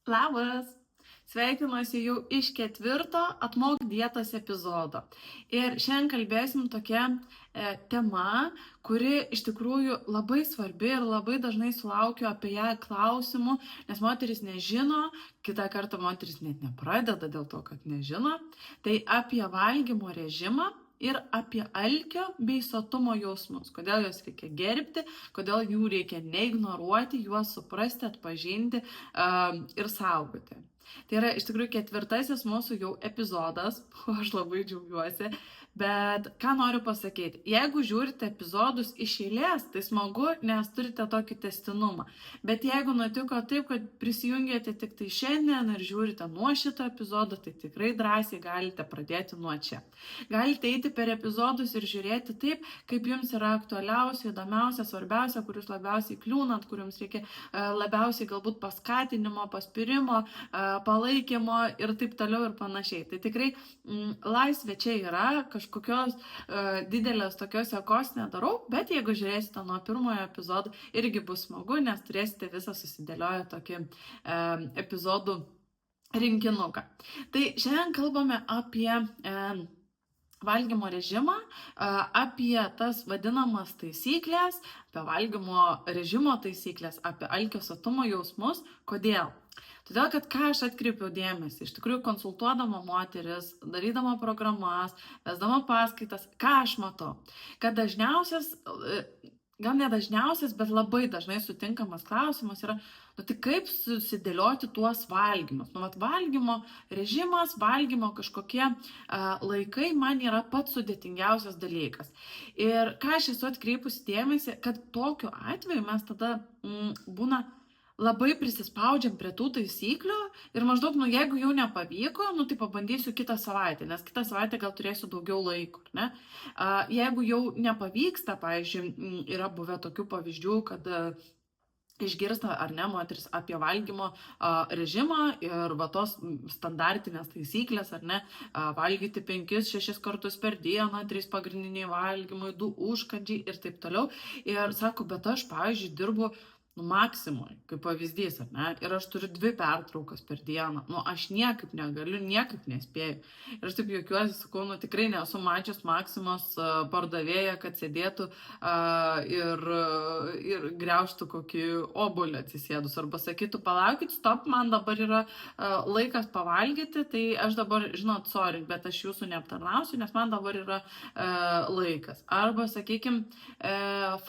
Labas! Sveikinuosi jau iš 4 Atmok dietos epizodo. Ir šiandien kalbėsim tokia tema, kuri iš tikrųjų labai svarbi ir labai dažnai sulaukiu apie ją klausimų, nes moteris nežino, kitą kartą moteris net nepradeda dėl to, kad nežino. Tai apie valgymo režimą ir apie alkio bei sotumo jausmus. Kodėl juos reikia gerbti, kodėl jų reikia neignoruoti, juos suprasti, atpažinti ir saugoti. Tai yra iš tikrųjų 4 mūsų jau epizodas, aš labai džiaugiuosi, bet ką noriu pasakyti, jeigu žiūrite epizodus iš eilės, tai smagu, nes turite tokį testinumą, bet jeigu nutiko taip, kad prisijungėte tik tai šiandien ir žiūrite nuo šito epizodo, tai tikrai drąsiai galite pradėti nuo čia. Galite eiti per epizodus ir žiūrėti taip, kaip jums yra aktualiausia, įdomiausia, svarbiausia, kur jūs labiausiai kliūnat, kur jums reikia labiausiai galbūt paskatinimo, paspirimo, palaikymo ir taip toliau ir panašiai. Tai tikrai laisvė čia yra, kažkokios didelės tokios sekos nedarau, bet jeigu žiūrėsite nuo pirmojo epizodo, irgi bus smagu, nes turėsite visą susidėlioję tokį epizodų rinkinuką. Tai šiandien kalbame apie valgymo režimą, apie tas vadinamas taisyklės, apie valgymo režimo taisyklės, apie alkio sotumo jausmus. Kodėl? Todėl, kad ką aš atkreipiau dėmesį, iš tikrųjų konsultuodama moteris, darydama programas, vesdama paskaitas, ką aš matau, kad dažniausias, gal ne dažniausias, bet labai dažnai sutinkamas klausimas yra, tai kaip susidėlioti tuos valgymus. Valgymo režimas, valgymo kažkokie laikai man yra pats sudėtingiausias dalykas. Ir ką aš esu atkreipusi dėmesį, kad tokiu atveju mes tada būna labai prisispaudžiam prie tų taisyklių ir maždaug, jeigu jau nepavyko, tai pabandysiu kitą savaitę, nes kitą savaitę gal turėsiu daugiau laiko, ne? Jeigu jau nepavyksta, pavyzdžiui, yra buvę tokių pavyzdžių, kad išgirsta ar ne moteris apie valgymo režimą ir tos standartinės taisyklės, ar ne, valgyti 5-6 kartus per dieną, 3 pagrindiniai valgymai, 2 užkandžiai ir taip toliau. Ir sako, bet aš, pavyzdžiui, dirbu maksimui, kaip pavyzdys, ar ne, ir aš turiu 2 pertraukas per dieną, aš niekaip negaliu, niekaip nespėju. Ir aš taip juokiuosi, sakau, tikrai nesu mačius Maksimos pardavėją, kad sėdėtų ir griaužtų kokį obuolį atsisėdus, arba sakytų, palaukit, stop, man dabar yra laikas pavalgyti, tai aš dabar, žinot, sorry, bet aš jūsų neaptarnausiu, nes man dabar yra laikas. Arba, sakykime,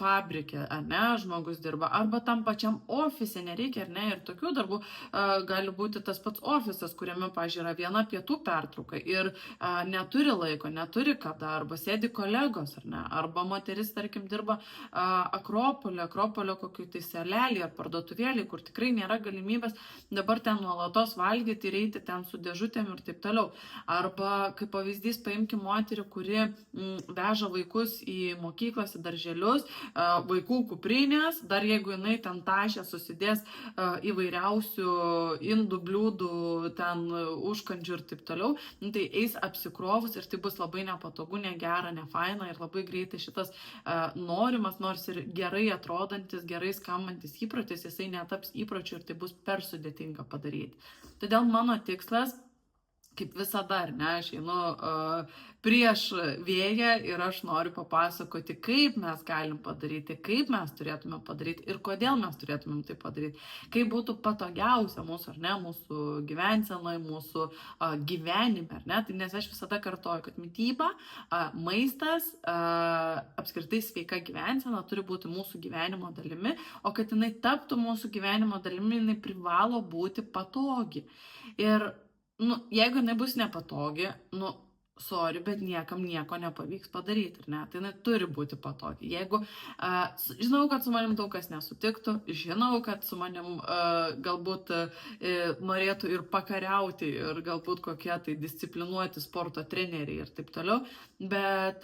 fabrike, ar ne, žmogus dirba, arba tam pačiam ofise nereikia, ar ne, ir tokių darbų gali būti tas pats ofisas, kuriame, pavyzdžiui, yra viena pietų pertrauka ir neturi laiko, neturi kada, arba sėdi kolegos, ar ne, arba moteris, tarkim, dirba Akropolio kokiu tai salelį ar parduotuvėlį, kur tikrai nėra galimybės dabar ten nuolatos valgyti ir eiti ten su dėžutėm ir taip toliau. Arba, kaip pavyzdys, paimkim moterį, kuri veža vaikus į mokyklas, į darželius, vaikų kuprinės, dar jeigu jinai ten tašę susidės įvairiausių indų, bliūdų, ten užkandžių ir taip toliau, tai eis apsikrovus ir tai bus labai nepatogu, negera, nefaina ir labai greitai šitas norimas, nors ir gerai atrodantis, gerai skambantis įprotis, jisai netaps įpročiu ir tai bus per sudėtinga padaryti. Todėl mano tikslas, kaip visada, ar ne, aš einu prieš vėją ir aš noriu papasakoti, kaip mes galim padaryti, kaip mes turėtume padaryti ir kodėl mes turėtumėm tai padaryti, kaip būtų patogiausia mūsų, ar ne, mūsų gyvensenoje, mūsų gyvenime, ar ne, tai nes aš visada kartoju, kad mityba, maistas, apskritai sveika gyvensena turi būti mūsų gyvenimo dalimi, o kad jinai taptų mūsų gyvenimo dalimi, jinai privalo būti patogi. Ir jeigu jinai bus nepatogi, sorry, bet niekam nieko nepavyks padaryti, ar ne? Tai jinai turi būti patogi. Jeigu, žinau, kad su manim daug kas nesutiktų, žinau, kad su manim galbūt norėtų ir pakariauti, ir galbūt kokie tai disciplinuoti sporto treneriai ir taip toliau, bet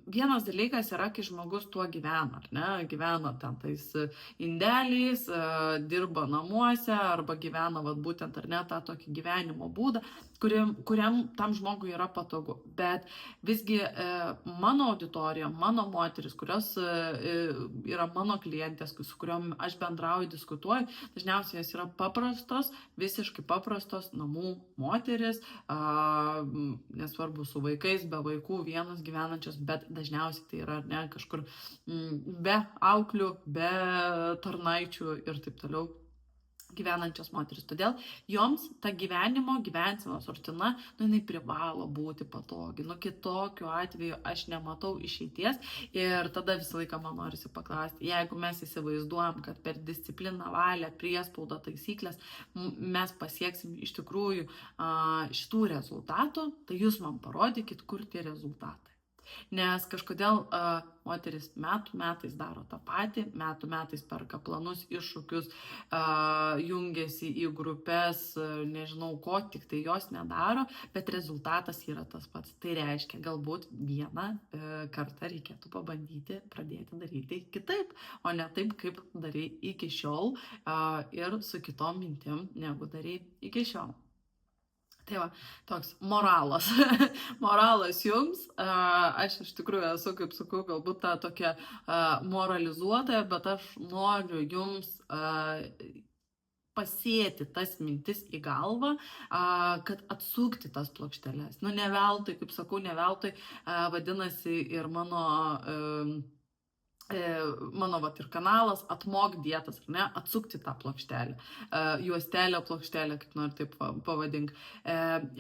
vienas dalykas yra, kai žmogus tuo gyvena, ar ne? Gyvena ten tais indeliais, dirba namuose, arba gyvena būtent, ar ne, tą tokį gyvenimo būdą, kuriam tam žmogui yra patogu. patogu. Bet visgi mano auditorija, mano moteris, kurios yra mano klientės, su kuriuom aš bendrauju, diskutuoju, dažniausiai jos yra paprastos, visiškai paprastos namų moteris, nesvarbu su vaikais, be vaikų, vienas gyvenančios, bet dažniausiai tai yra kažkur be auklių, be tarnaičių ir taip toliau gyvenančios moteris. Todėl joms ta gyvensenos rutina, jinai privalo būti patogi. Kitokiu atveju aš nematau išeities ir tada visą laiką man norisi paklausti, jeigu mes įsivaizduojam, kad per discipliną, valią, priespaudą, taisyklės mes pasieksim iš tikrųjų šitų rezultatų, tai jūs man parodykit, kur tie rezultatai. Nes kažkodėl moteris metais daro tą patį, metais perka planus, iššūkius, jungiasi į grupės, nežinau ko, tik tai jos nedaro, bet rezultatas yra tas pats. Tai reiškia, galbūt vieną kartą reikėtų pabandyti pradėti daryti kitaip, o ne taip, kaip darai iki šiol ir su kitom mintim, negu darai iki šiol. Tai va, toks moralas. Moralas jums. Aš iš tikrųjų esu, kaip sakau, galbūt ta tokia moralizuotoja, bet aš noriu jums pasėti tas mintis į galvą, kad atsukti tas plokšteles. Ne veltui, kaip sakau, ne veltui vadinasi ir mano vat ir kanalas Atmok dietas, ar ne, atsukti tą plokštelę, juostelę, plokštelę, kaip nori taip pavadink.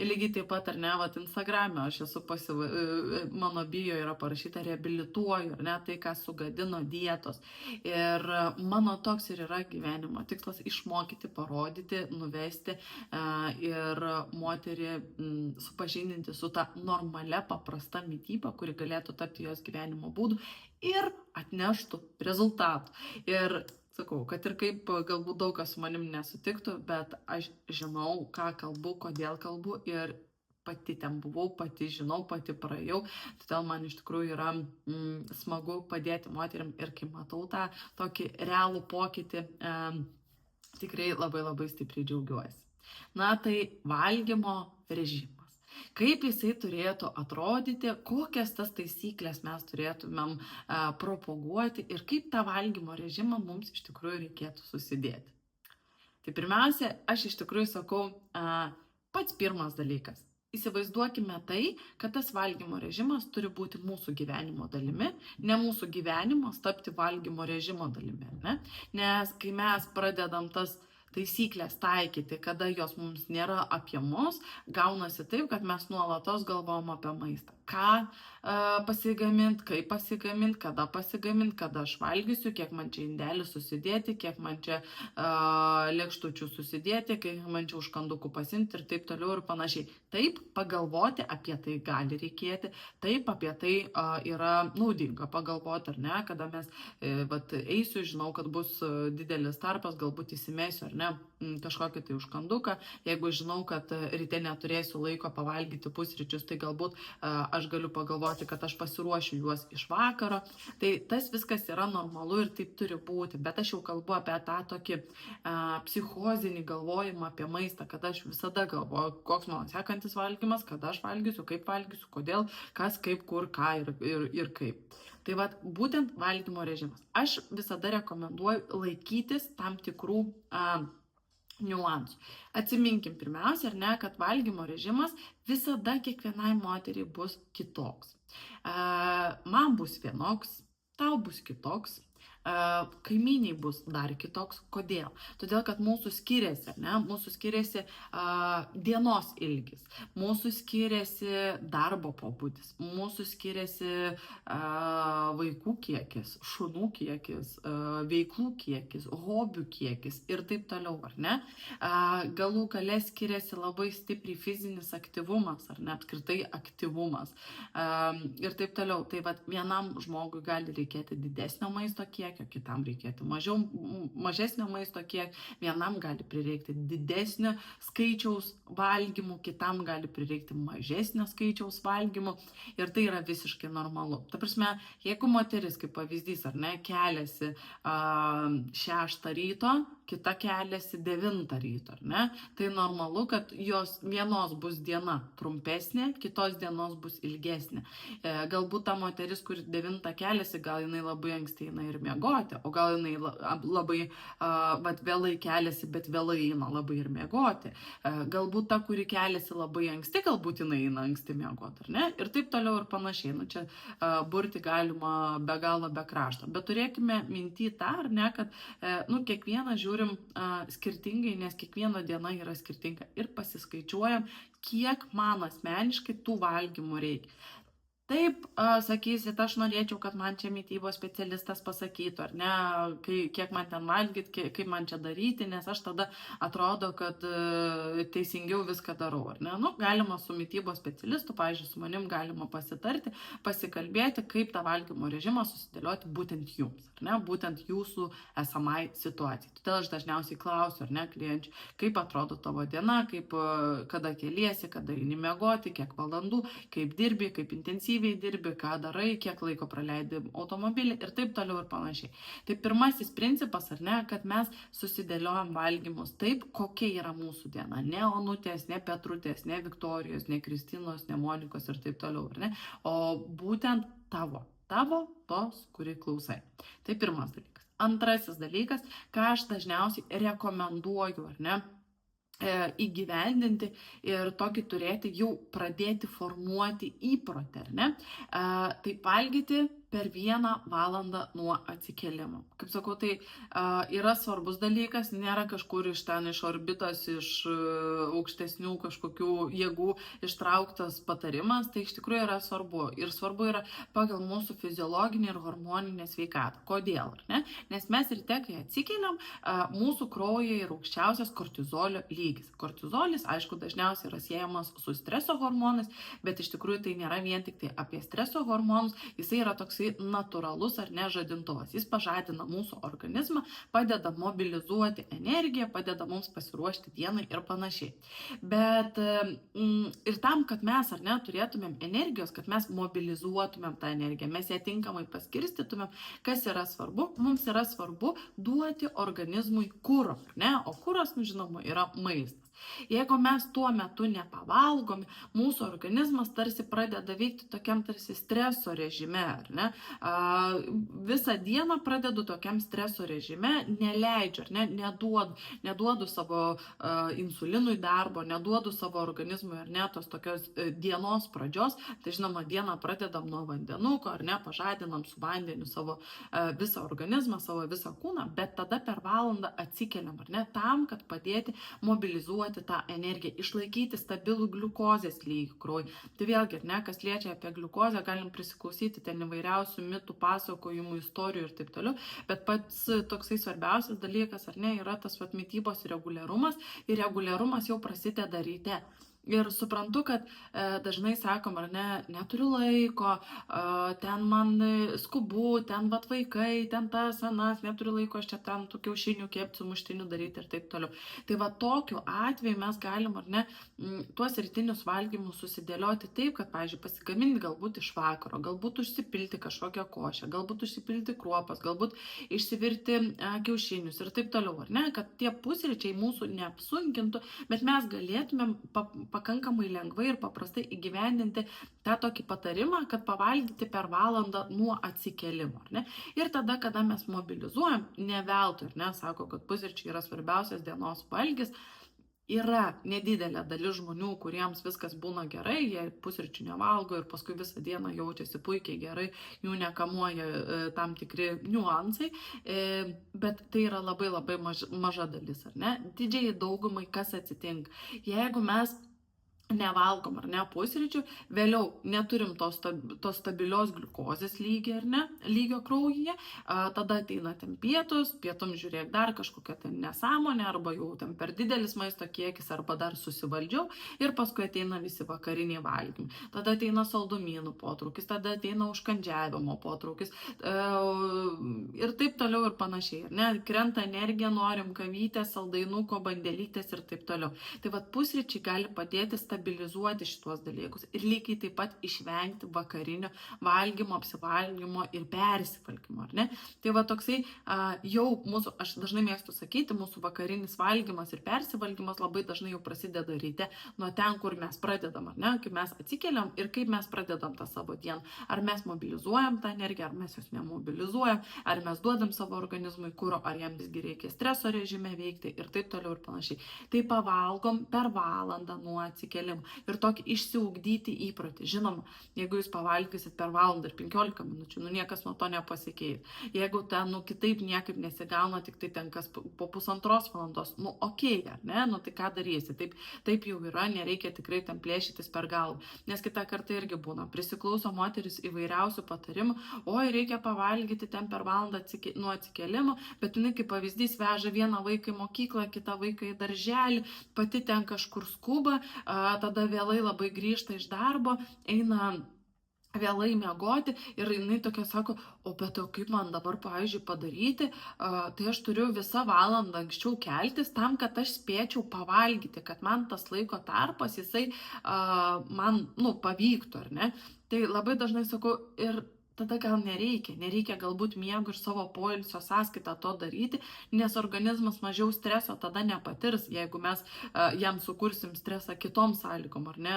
Lygiai taip pat, ar ne, vat Instagrame aš esu mano bio yra parašyta reabilituoju, ar ne, tai, ką sugadino dietos. Ir mano toks ir yra gyvenimo tikslas išmokyti, parodyti, nuvesti ir moterį supažindinti su ta normalia, paprasta mityba, kuri galėtų tapti jos gyvenimo būdu ir atneštų rezultatų. Ir sakau, kad ir kaip galbūt daug kas su manim nesutiktų, bet aš žinau, ką kalbu, kodėl kalbu ir pati ten buvau, pati žinau, pati praėjau. Todėl man iš tikrųjų yra smagu padėti moterim ir kai matau tą tokį realų pokytį, tikrai labai labai stipriai džiaugiuosi. Tai valgymo režimas. Kaip jisai turėtų atrodyti, kokias tas taisyklės mes turėtumėm propaguoti ir kaip tą valgymo režimą mums iš tikrųjų reikėtų susidėti. Tai pirmiausia, aš iš tikrųjų sakau, pats pirmas dalykas. Įsivaizduokime tai, kad tas valgymo režimas turi būti mūsų gyvenimo dalimi, ne mūsų gyvenimas tapti valgymo režimo dalimi. Nes kai mes pradedam tas taisyklės taikyti, kada jos mums nėra apie mus, gaunasi taip, kad mes nuolatos galvom apie maistą. Ką pasigamint, kaip pasigamint, kada aš valgysiu, kiek man čia indelį susidėti, kiek man čia lėkštučių susidėti, kiek man čia užkandukų pasimti ir taip toliau ir panašiai. Taip, pagalvoti apie tai gali reikėti, taip, apie tai yra naudinga pagalvoti, ar ne, kada mes eisiu, žinau, kad bus didelis tarpas, galbūt įsimėsiu, ar ne, kažkokį tai užkanduką, jeigu žinau, kad ryte neturėsiu laiko pavalgyti pusryčius, tai galbūt aš galiu pagalvoti, kad aš pasiruošiu juos iš vakaro. Tai tas viskas yra normalu ir taip turi būti, bet aš jau kalbu apie tą tokį psichozinį galvojimą apie maistą, kad aš visada galvoju, koks mano sekantis valgymas, kada aš valgysiu, kaip valgysiu, kodėl, kas, kaip, kur, ką ir kaip. Tai vat, būtent valgymo režimas. Aš visada rekomenduoju laikytis tam tikrų niuansų. Atsiminkim pirmiausia, ar ne, kad valgymo režimas visada kiekvienai moteriai bus kitoks. Man bus vienoks, tau bus kitoks, kaimyniai bus dar kitoks. Kodėl? Todėl, kad mūsų skiriasi, ne? Mūsų skiriasi dienos ilgis, mūsų skiriasi darbo pobūdis, mūsų skiriasi vaikų kiekis, šunų kiekis, veiklų kiekis, hobių kiekis ir taip toliau, ar ne? Galų gale skiriasi labai stipriai fizinis aktyvumas, ar ne, apskritai aktyvumas ir taip toliau. Tai vat, vienam žmogui gali reikėti didesnio maisto kiekio, kitam reikėtų mažesnio maisto kiek, vienam gali prireikti didesnio skaičiaus valgymų, kitam gali prireikti mažesnio skaičiaus valgymų ir tai yra visiškai normalu. Ta prasme, jeigu moteris, kaip pavyzdys, ar ne, keliasi 6 ryto, kita keliasi 9 ryto, ar ne? Tai normalu, kad jos vienos bus diena trumpesnė, kitos dienos bus ilgesnė. Galbūt ta moteris, kuri 9 keliasi, gal jinai labai anksti eina ir miegoti, o gal jinai labai vėlai keliasi, bet vėlai eina labai ir miegoti. Galbūt ta, kuri keliasi labai anksti, galbūt jinai eina anksti miegoti, ar ne? Ir taip toliau ir panašiai. Nu, čia burti galima be galo, be krašto. Bet turėkime minty tą, ar ne, kad kiekvieną žiūrim skirtingai, nes kiekviena diena yra skirtinga. Ir pasiskaičiuojam, kiek man asmeniškai tų valgymų reikia. Taip, sakysit, aš norėčiau, kad man čia mitybos specialistas pasakytų, ar ne, kiek man ten valgyti, kaip man čia daryti, nes aš tada atrodo, kad teisingiau viską darau, ar ne. Nu, galima su mitybos specialistu, pavyzdžiui, su manim galima pasitarti, pasikalbėti, kaip tą valgymo režimą susidėlioti būtent jums, ar ne, būtent jūsų esamai situacijai. Todėl aš dažniausiai klausiu, ar ne, klienčių, kaip atrodo tavo diena, kada keliesi, kada eini miegoti, kiek valandų, kaip dirbi, kaip intensyviai dirbi, ką darai, kiek laiko praleidi automobilį ir taip toliau ir panašiai. Tai pirmasis principas, ar ne, kad mes susidėliojam valgymus taip, kokia yra mūsų diena. Ne Onutės, ne Petrutės, ne Viktorijos, ne Kristinos, ne Monikos ir taip toliau, ar ne, o būtent tavo, tos, kuri klausai. Tai pirmas dalykas. Antrasis dalykas, ką aš dažniausiai rekomenduoju, ar ne, įgyvendinti ir tokį turėti, jau pradėti formuoti įprotį, ar ne? Tai valgyti per 1 valandą nuo atsikėlimo. Kaip sakau, tai yra svarbus dalykas, nėra kažkur iš orbitos, iš aukštesnių kažkokių jėgų ištrauktas patarimas, tai iš tikrųjų yra svarbu. Ir svarbu yra pagal mūsų fiziologinį ir hormoninę sveikatą. Kodėl, ar ne? Nes mes ryte, kai atsikėliam, mūsų kraujyje yra aukščiausias kortizolio lygis. Kortizolis, aišku, dažniausiai yra siejamas su streso hormonais, bet iš tikrųjų tai nėra vien tik tai apie streso hormonus, jisai yra toksai natūralus ar ne žadintuvas. Jis pažadina mūsų organizmą, padeda mobilizuoti energiją, padeda mums pasiruošti dienai ir panašiai. Bet ir tam, kad mes ar ne turėtumėm energijos, kad mes mobilizuotumėm tą energiją, mes ją tinkamai paskirstytumėm, kas yra svarbu? Mums yra svarbu duoti organizmui kuro, ne? O kuras, žinoma, yra maistas. Jeigu mes tuo metu nepavalgome, mūsų organizmas tarsi pradeda veikti tokiam tarsi streso režime, ar ne? Visą dieną pradedu tokiam streso režime, neleidžiu, ar ne? Neduodu savo insulinui darbo, neduodu savo organizmui, ar ne, tos tokios dienos pradžios. Tai žinoma, dieną pradedam nuo vandenuko, ar ne, pažadinam su vandeniu savo visą organizmą, savo visą kūną, bet tada per valandą atsikeliam, ar ne, tam, kad padėti mobilizuoti tą energiją, išlaikyti stabilų gliukozės lygį kraujyje. Tai vėlgi, ne, kas liečia apie gliukozę, galim prisiklausyti ten įvairiausių mitų, pasakojimų, istorijų ir taip toliau, bet pats toksai svarbiausias dalykas, ar ne, yra tas mitybos reguliarumas, ir reguliarumas jau prasideda ryte. Ir suprantu, kad dažnai sakom, ar ne, neturiu laiko, ten man skubu, ten vaikai, ten tas, anas, neturiu laiko, aš čia ten tų kiaušinių kepti, sumuštinių daryti ir taip toliau. Tai tokiu atveju mes galim, ar ne, tuos rytinius valgymus susidėlioti taip, kad, pavyzdžiui, pasigaminti galbūt iš vakaro, galbūt užsipilti kažkokią košę, galbūt užsipilti kruopas, galbūt išsivirti kiaušinius ir taip toliau, ar ne, kad tie pusryčiai mūsų neapsunkintų, bet mes galėtumėm pakankamai lengvai ir paprastai įgyvendinti tą tokį patarimą, kad pavalgyti per valandą nuo atsikėlimo, ar ne? Ir tada, kada mes mobilizuojam, ne veltui, ar ne, sako, kad pusryčiai yra svarbiausias dienos valgis, yra nedidelė dalis žmonių, kuriems viskas būna gerai, jie pusryčių nevalgo ir paskui visą dieną jaučiasi puikiai gerai, jų nekamuoja tam tikri niuansai, bet tai yra labai labai maža dalis, ar ne? Didžiai daugumai kas atsitinka? Jeigu mes nevalgom, ar ne, pusryčių, vėliau neturim tos stabilios gliukozės lygio kraujyje, tada ateina ten pietum žiūrėk dar kažkokia ten nesąmonė, arba jau ten per didelis maisto kiekis, arba dar susivaldžiau, ir paskui ateina visi vakariniai valgymai. Tada ateina saldumynų potraukis, tada ateina užkandžiavimo potraukis ir taip toliau ir panašiai. Ne? Krenta energija, norim kavytės, saldainuko, bandelytės ir taip toliau. Tai pusryčiai gali padėti stabilizuoti stabilizuoti šituos dalykus ir lygiai taip pat išvengti vakarinio valgymo, apsivalgymo ir persivalgymo, ar ne? Tai va toksai jau mūsų, aš dažnai mėgstu sakyti, mūsų vakarinis valgymas ir persivalgymas labai dažnai jau prasideda ryte nuo ten, kur mes pradedam, ar ne? Kaip mes atsikeliam ir kaip mes pradedam tą savo dieną. Ar mes mobilizuojam tą energiją, ar mes jos nemobilizuojam, ar mes duodam savo organizmui kuro, ar jam visgi reikia streso režime veikti ir taip toliau ir panašiai. Tai pavalgom per valandą nuo atsikėlimo ir tokį išsiugdyti įprotį. Žinoma, jeigu jūs pavalgysit per valandą ir 15 minučių, niekas nuo to nepasikeis. Jeigu ten, kitaip niekaip nesigauna, tik tai tenkas po pusantros valandos, okei, ar ne, tai ką darysi, taip jau yra, nereikia tikrai ten plėšytis per galvą, nes kitą kartą irgi būna, prisiklauso moteris įvairiausių patarimų, oi, reikia pavalgyti ten per valandą nuo atsikėlimo, bet jinai kaip pavyzdys veža vieną vaiką į mokyklą, kitą vaiką į darželį, pati ten kažkur skuba, tada vėlai labai grįžta iš darbo, eina vėlai miegoti ir jinai tokia sako, bet kaip man dabar, pavyzdžiui, padaryti, tai aš turiu visą valandą anksčiau keltis tam, kad aš spėčiau pavalgyti, kad man tas laiko tarpas, jisai man, pavyktų, ar ne? Tai labai dažnai sakau, ir tada gal nereikia galbūt miego ir savo poilsio sąskaitą to daryti, nes organizmas mažiau streso tada nepatirs, jeigu mes jam sukursim stresą kitom sąlygom, ar ne,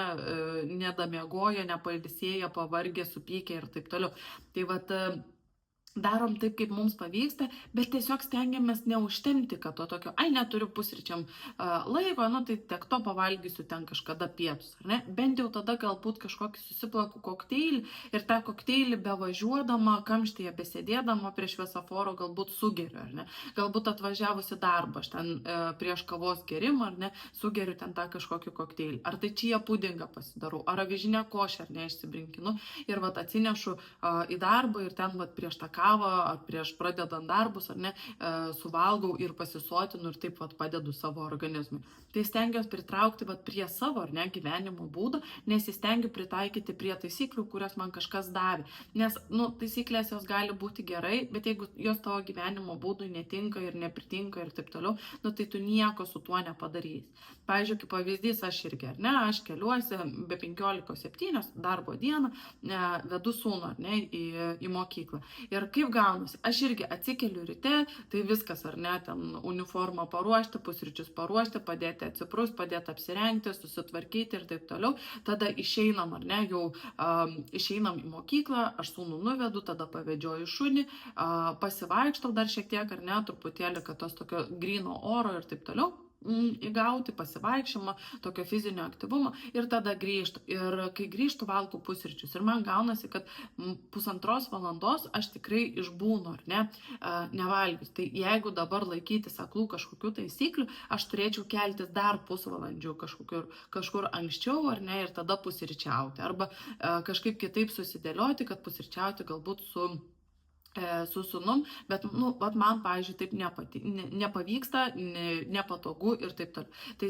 nedamiegoję, nepailsėję, pavargę, supykę ir taip toliau. Tai vat darom taip, kaip mums pavyksta, bet tiesiog stengiamės neužtemti, kad to tokio, neturiu pusryčiam laiko, tai tiek to pavalgysiu ten kažkada pietus, ar ne? Bent jau tada galbūt kažkokį susiplaku kokteilį ir tą kokteilį bevažiuodama, kamštyje besėdėdama prie šviesoforo galbūt sugeriu, ar ne? Galbūt atvažiavusi darbą, aš ten prieš kavos gerimą, ar ne, sugeriu ten tą kažkokį kokteilį. Ar tai čia pudingą pasidarau, ar avižinę košę, ar ne, išsibrinkinu ir vat atsinešu į darbą ir ten vat prieš tą kavą, ar prieš pradedant darbus, ar ne, suvalgau ir pasisotinu ir taip vat padedu savo organizmui. Tai stengiuosi pritraukti vat prie savo, ar ne, gyvenimo būdo, nesistengiu pritaikyti prie taisyklių, kurias man kažkas davė. Nes, taisyklės jos gali būti gerai, bet jeigu jos tavo gyvenimo būdui netinka ir nepritinka ir taip toliau, tai tu nieko su tuo nepadarysi. Pavyzdžiui, kaip pavyzdys, aš irgi, ar ne, aš keliuosi be 15:07 darbo dieną, vedu sūnų, ar ne, į mokyklą. Ir kaip gaunasi, aš irgi atsikeliu ryte, tai viskas, ar ne, ten uniformą paruošti, pusryčius paruošti, padėti atsiprust, padėti apsirengti, susitvarkyti ir taip toliau. Tada išeinam, ar ne, jau išeinam į mokyklą, aš sūnų nuvedu, tada pavedžioju šunį, pasivaikštau dar šiek tiek, ar ne, truputėlį, kad tos tokio gryno oro ir taip toliau įgauti, pasivaikščiojimą, tokio fizinio aktyvumo ir tada grįžtu. Ir kai grįžtu, valgau pusryčius. Ir man gaunasi, kad pusantros valandos aš tikrai išbūnu, ar ne, nevalgius. Tai jeigu dabar laikytis aklų kažkokių taisyklių, aš turėčiau keltis dar pusvalandžių kažkur anksčiau, ar ne, ir tada pusryčiauti. Arba kažkaip kitaip susidėlioti, kad pusryčiauti galbūt su sūnum, bet man, pavyzdžiui, taip nepavyksta, nepatogu ir taip toliau. Tai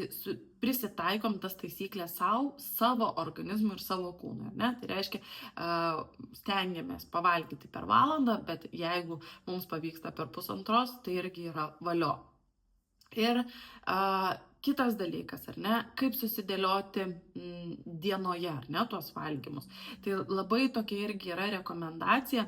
prisitaikom tas taisyklės savo organizmui ir savo kūnui, ar ne? Tai reiškia, stengiamės pavalgyti per valandą, bet jeigu mums pavyksta per pusantros, tai irgi yra valio. Ir kitas dalykas, ar ne, kaip susidėlioti dienoje, ar ne, tuos valgymus. Tai labai tokia irgi yra rekomendacija.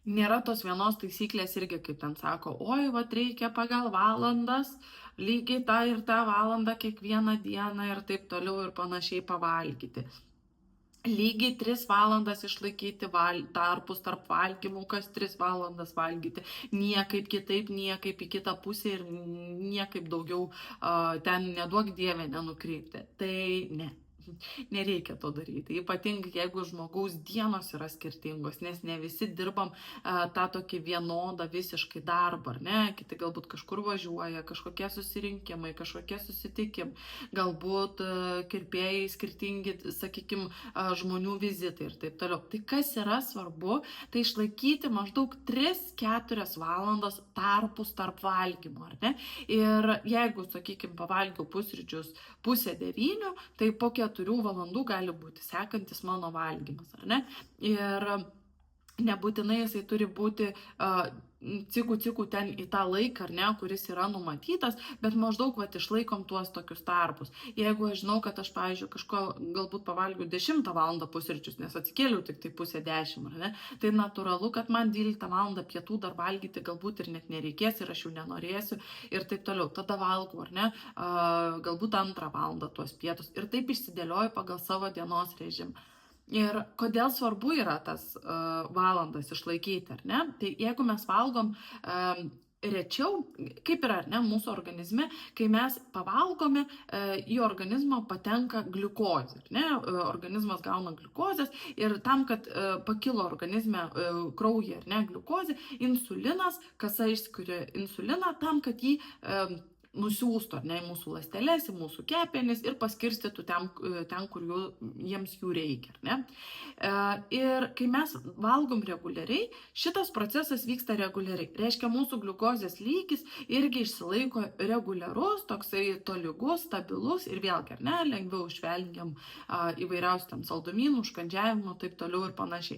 Nėra tos vienos taisyklės irgi, kaip ten sako, oi, reikia pagal valandas, lygiai tą ir tą valandą kiekvieną dieną ir taip toliau ir panašiai pavalgyti. Lygiai 3 valandas išlaikyti tarpus tarp valgymų, kas 3 valandas valgyti, niekaip kitaip, niekaip į kitą pusę ir niekaip daugiau ten neduok dievę nenukreipti. Tai ne. Nereikia to daryti, ypatingai jeigu žmogaus dienos yra skirtingos, nes ne visi dirbam tą tokį vienodą visiškai darbą, ar ne, kiti galbūt kažkur važiuoja, kažkokie susirinkimai, kažkokie susitikimai, galbūt kirpėjai skirtingi, sakykime, žmonių vizitai ir taip toliau. Tai kas yra svarbu, tai išlaikyti maždaug 3-4 valandos tarpus tarp valgymo, ar ne, ir jeigu, sakykime, pavalgiau pusryčius 8:30, tai po 4 valandų gali būti sekantis mano valgymas, ar ne? Ir nebūtinai jisai turi būti cikų ten į tą laiką, ar ne, kuris yra numatytas, bet maždaug išlaikom tuos tokius tarpus. Jeigu aš žinau, kad aš, pavyzdžiui, kažko galbūt pavalgiu 10 valandą pusryčius, nes atsikėliau tik tai 9:30, ar ne, tai natūralu, kad man 12 valandą pietų dar valgyti galbūt ir net nereikės ir aš jų nenorėsiu ir taip toliau. Tada valgau, ar ne, galbūt 2 valandą tuos pietus ir taip išsidėlioju pagal savo dienos režimą. Ir kodėl svarbu yra tas valandas išlaikyti, ar ne? Tai jeigu mes valgom rečiau, kaip yra, ar ne, mūsų organizme, kai mes pavalgome, į organizmą patenka gliukozė, ar ne, organizmas gauna gliukozės ir tam, kad pakilo organizme kraujyje, ar ne, gliukozė, insulinas, kasa išskiria insuliną tam, kad jį nusiųstų, ar ne, į mūsų ląsteles, į mūsų kepenis ir paskirstytų ten kur jiems jų reikia, ar ne. Ir kai mes valgom reguliariai, šitas procesas vyksta reguliariai. Reiškia, mūsų gliukozės lygis irgi išsilaiko reguliarus, toksai tolygus, stabilus ir vėlgi, ar ne, lengviau išvengiam įvairiausių ten saldumynų, užkandžiavimų, taip toliau ir panašiai.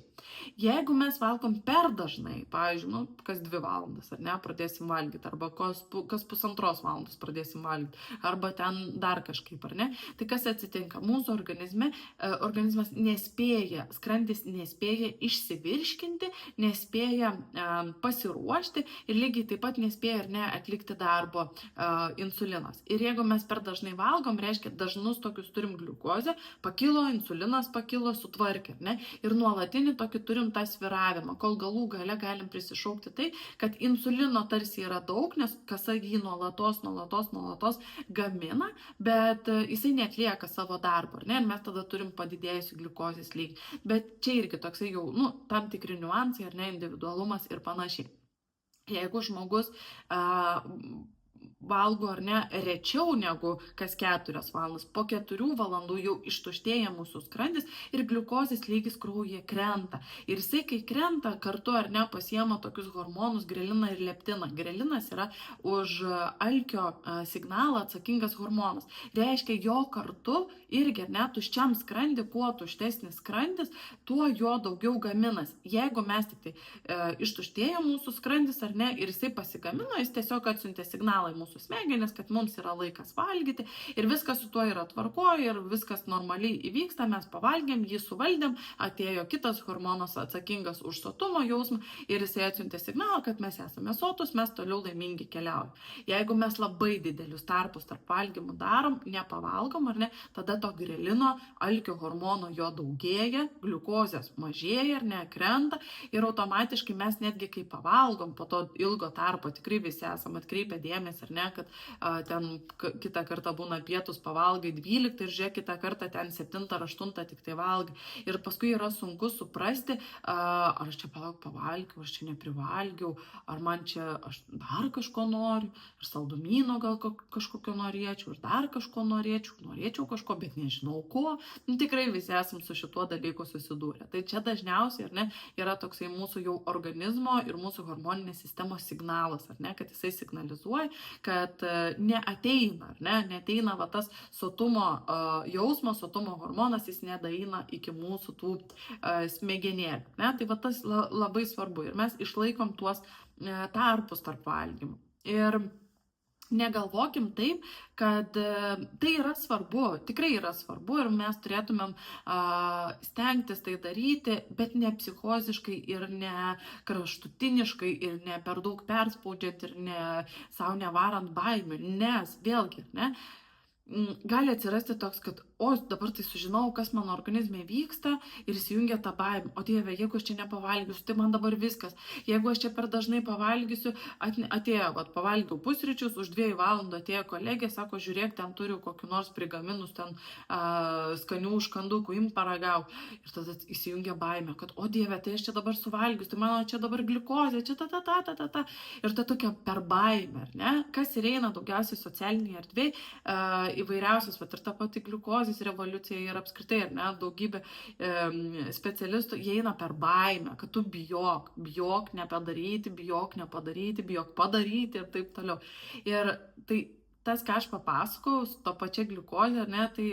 Jeigu mes valgom per dažnai, pavyzdžiui, kas 2 valandas, ar ne, pradėsim valgyti, arba kas 1,5 valandos pradėsim valgyti, arba ten dar kažkaip, ar ne, tai kas atsitinka? Mūsų organizmas nespėja, skrandis nespėja išsivirškinti, nespėja pasiruošti ir lygiai taip pat nespėja, ar ne, atlikti darbo insulinas. Ir jeigu mes per dažnai valgom, reiškia, dažnus tokius turim gliukozę, pakilo, insulinas pakilo, sutvarkė, ne, ir nuolatinį tokį turim tą svyravimą, kol galų gale galim prisišaukti tai, kad insulino tarsi yra daug, nes kasa jį nuolatos gamina, bet jisai neatlieka savo darbo, ar ne, ir mes tada turim padidėjusi gliukozės lygį. Bet čia irgi toksai jau, tam tikri niuansai, ar ne, individualumas ir panašiai. Jeigu žmogus valgo, ar ne, rečiau negu kas 4 valandas, po 4 valandų jau ištuštėja mūsų skrandis ir gliukozės lygis kraujyje krenta. Ir jisai, kai krenta, kartu, ar ne, pasiema tokius hormonus greliną ir leptiną. Grelinas yra už alkio signalą atsakingas hormonas. Reiškia, jo kartu irgi, ar ne, tuščiam skrandį, kuo tuštesnis skrandis, tuo jo daugiau gaminas. Jeigu mes tik tai ištuštėja mūsų skrandis, ar ne, ir jisai pasigamino, jis tiesiog atsiuntė signalą į mūsų smegenis, kad mums yra laikas valgyti ir viskas su tuo yra tvarkoje ir viskas normaliai įvyksta, mes pavalgėm, jį suvaldėm, atėjo kitas hormonas atsakingas už sotumo jausmą ir jisai atsiuntė signalą, kad mes esame sotus, mes toliau laimingi keliaujam. Jeigu mes labai didelius tarpus tarp valgymų darom, nepavalgom, ar ne, tada to grelino, alkio hormono jo daugėja, gliukozės mažėja, ar ne, krenta ir automatiškai mes netgi kai pavalgom po to ilgo tarpo, tikrai visi esame atkreipę dėmesį, ar ne, kad ten kitą kartą būna pietus pavalgai 12 ir žiūrėk, kitą kartą ten 7 ar 8 tik tai valgai. Ir paskui yra sunku suprasti, ar aš čia pavalgiau, aš čia neprivalgiau, ar man čia aš dar kažko noriu, ar saldumyno gal kažkokio norėčiau, ir dar kažko norėčiau kažko, bet nežinau ko. Tikrai visi esam su šituo dalyku susidūrę. Tai čia dažniausiai, ar ne, yra toksai mūsų jau organizmo ir mūsų hormoninės sistemos signalas, ar ne, kad jisai signalizuoja, kad neateina, ar ne, neateina va tas sotumo jausmas, sotumo hormonas, jis nedaeina iki mūsų tų smegenėlių, ne, tai va tas labai svarbu ir mes išlaikom tuos tarpus tarp valgymų. Ir negalvokim taip, kad tai yra svarbu, tikrai yra svarbu ir mes turėtumėm stengtis tai daryti, bet ne psichoziškai ir ne kraštutiniškai ir ne per daug perspaudžiant ir ne savo nevarant baimių, nes vėlgi, ne, gali atsirasti toks, kad dabar tai sužinau, kas mano organizme vyksta ir įsijungia tą baimę. O Dieve, jeigu aš čia nepavalgysiu, tai man dabar viskas. Jeigu aš čia per dažnai pavalgysiu, atėjo, pavalgiau pusryčius, už 2 valandų atėjo kolegė, sako, žiūrėk, ten turiu kokiu nors prigaminus, ten skanių užkandukų, im paragau. Ir tada įsijungia baimė, kad, o Dieve, tai aš čia dabar suvalgysiu, tai mano čia dabar gliukozė, čia ta. Ir ta tokia per baimę, ar ne? Kas ir eina daugiausiai socialinėje erdvėje, įvairiausios, bet ir ta pati gliukozės revoliucija ir apskritai, ar ne, daugybė specialistų, jie eina per baimę, kad tu bijok nepadaryti, bijok padaryti ir taip toliau. Ir tai tas, ką aš papasakau, su to pačia gliukozė, ne, tai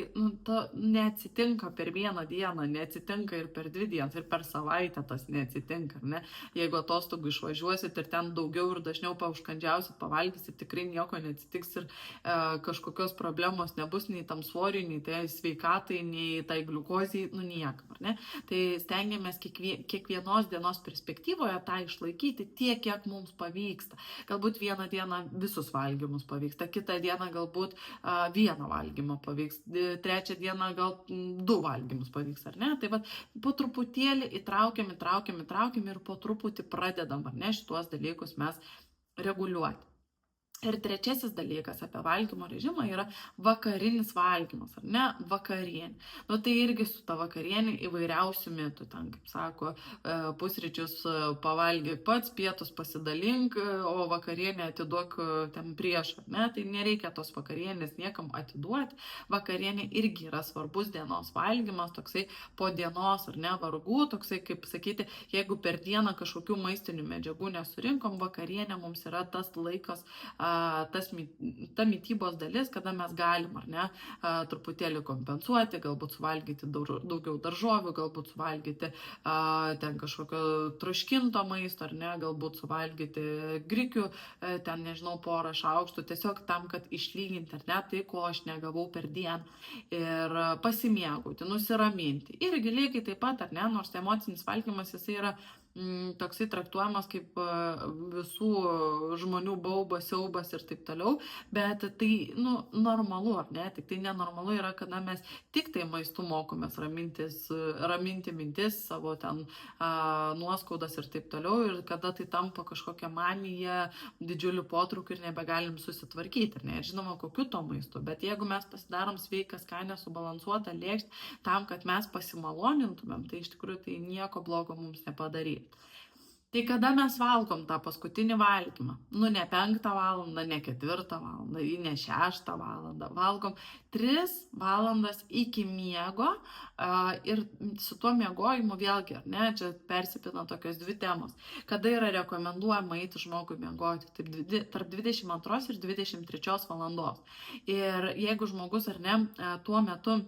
to neatsitinka per vieną dieną, neatsitinka ir per 2 dienas, ir per savaitę tas neatsitinka, ne. Jeigu atostogų išvažiuosit ir ten daugiau ir dažniau paužkandžiausit, pavalgysit, tikrai nieko neatsitiks ir kažkokios problemos nebus nei tam svoriui, nei tai sveikatai, nei tai gliukozijai, niekam, ar ne. Tai stengiamės kiekvienos dienos perspektyvoje tą išlaikyti tiek, kiek mums pavyksta. Galbūt vieną dieną visus valgymus pavyksta, kitą dieną galbūt vieną valgymą pavyks, trečią dieną gal 2 valgymus pavyks, ar ne? Tai va, po truputėlį įtraukiam ir po truputį pradedam, ar ne, šituos dalykus mes reguliuoti. Ir trečiasis dalykas apie valgymo režimą yra vakarinis valgymas, ar ne, vakarienė. Tai irgi su ta vakarienė įvairiausių mitų, ten, kaip sako, pusryčius pavalgyk pats, pietus pasidalink, o vakarienę atiduok ten prieš, ar ne, tai nereikia tos vakarienės niekam atiduoti. Vakarienė irgi yra svarbus dienos valgymas, toksai po dienos, ar ne, vargų, toksai, kaip sakyti, jeigu per dieną kažkokių maistinių medžiagų nesurinkom, vakarienė mums yra tas laikas, ta mitybos dalis, kada mes galim, ar ne, truputėlį kompensuoti, galbūt suvalgyti daugiau daržovių, galbūt suvalgyti ten kažkokio troškinto maisto, ar ne, galbūt suvalgyti grikių, ten, nežinau, porą šaukštų, tiesiog tam, kad išlyginti, ar ne, tai, ko aš negavau per dieną. Ir pasimėgauti, nusiraminti. Irgi lygiai taip pat, ar ne, nors emocinis valgymas, jisai yra toksai traktuojamas kaip visų žmonių baubas, siaubas ir taip toliau, bet tai, normalu, ar ne, tik tai nenormalu yra, kada mes tik tai maistu mokomės raminti mintis, savo ten nuoskaudas ir taip toliau, ir kada tai tampa kažkokia manija, didžiulių potraukių ir nebegalim susitvarkyti, ar ne, ir žinoma, kokiu to maistu, bet jeigu mes pasidarom sveiką, skanę, subalansuotą lėkštę tam, kad mes pasimalonintumėm, tai iš tikrųjų tai nieko blogo mums nepadarys. Tai kada mes valgom tą paskutinį valgymą? Ne 5 valandą, ne 4 valandą, ne 6 valandą. Valgom 3 valandas iki miego ir su tuo miegojimu vėlgi, ar ne, čia persipina tokios 2 temos. Kada yra rekomenduojama eiti žmogui miegoti? Taip, tarp 22 ir 23 valandos. Ir jeigu žmogus, ar ne, tuo metu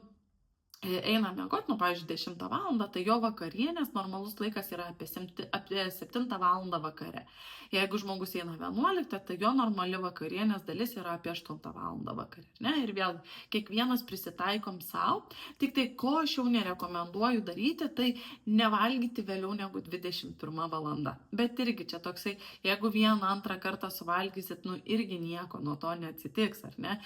eina miegoti, pavyzdžiui, 10 valandą, tai jo vakarienės normalus laikas yra apie 7 valandą vakare. Jeigu žmogus eina 11, tai jo normali vakarienės dalis yra apie 8 valandą vakare. Ne? Ir vėl kiekvienas prisitaikom savo, tik tai ko aš jau nerekomenduoju daryti, tai nevalgyti vėliau negu 21 valanda. Bet irgi čia toksai, jeigu 1-2 kartą suvalgysit, irgi nieko nuo to neatsitiks, ar ne?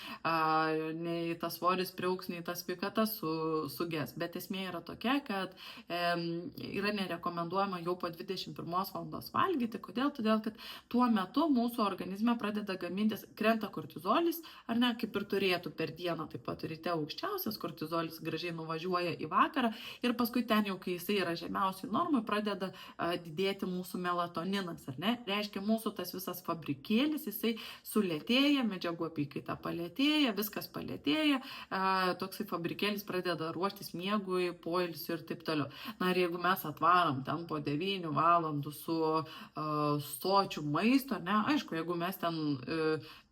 Nei tas svoris priauks, nei tas sveikata suges. Bet esmė yra tokia, kad yra nerekomenduojama jau po 21 valandos valgyti. Kodėl? Todėl, kad tuo metu mūsų organizme pradeda gamintis, krenta kortizolis, ar ne, kaip ir turėtų per dieną, taip pat ryte aukščiausias kortizolis gražiai nuvažiuoja į vakarą ir paskui ten jau, kai jisai yra žemiausiai normai, pradeda didėti mūsų melatoninas, ar ne? Reiškia, mūsų tas visas fabrikėlis, jisai sulėtėja, medžiagų apykaita palėtėja, viskas palėtėja, toksai fabrikėlis pradeda ruoštis miegui, poilsiui ir taip toliau. Ir jeigu mes atvaram ten po 9 valandų su sočiu maisto, ne, aišku, jeigu mes ten,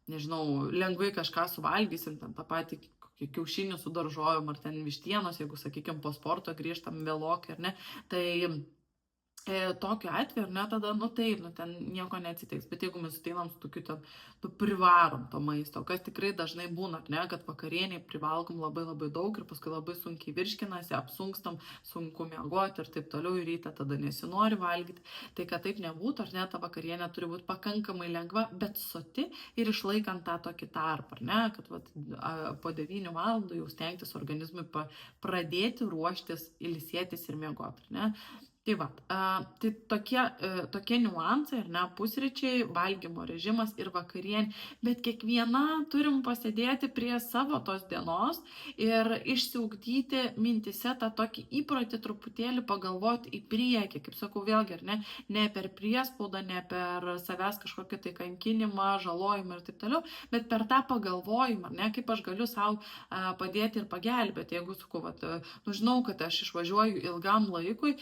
nežinau, lengvai kažką suvalgysim, ten tą patį kiaušinį su daržovėm ar ten vištienos, jeigu, sakykime, po sporto grįžtam vėlokai, ar ne, tai tokiu atveju, ar ne, tada, taip, ten nieko neatsitiks, bet jeigu mes ateinam su tokiu, privarom to maisto, kas tikrai dažnai būna, ar ne, kad vakarieniai privalgom labai labai daug ir paskui labai sunkiai virškinasi, apsunkstam, sunku miegoti ir taip toliau, ir ryte tada nesinori valgyti, tai kad taip nebūtų, ar ne, ta vakarienė turi būti pakankamai lengva, bet soti ir išlaikant tą tokį tarpą, ar ne, kad po 9 valandų jau stengtis organizmui pradėti ruoštis, ilsėtis ir miegoti, ar ne. Tai va, tai tokie niuansai, ar ne, pusryčiai, valgymo režimas ir vakarienė, bet kiekviena turim pasėdėti prie savo tos dienos ir išsiugdyti mintise tą tokį įprotį truputėlį pagalvoti į priekį, kaip sakau vėlgi, ar ne per priespaudą, ne per savęs kažkokį tai kankinimą, žalojimą ir taip toliau, bet per tą pagalvojimą, ar ne, kaip aš galiu savo padėti ir pagelbėti, jeigu sakau, žinau, kad aš išvažiuoju ilgam laikui,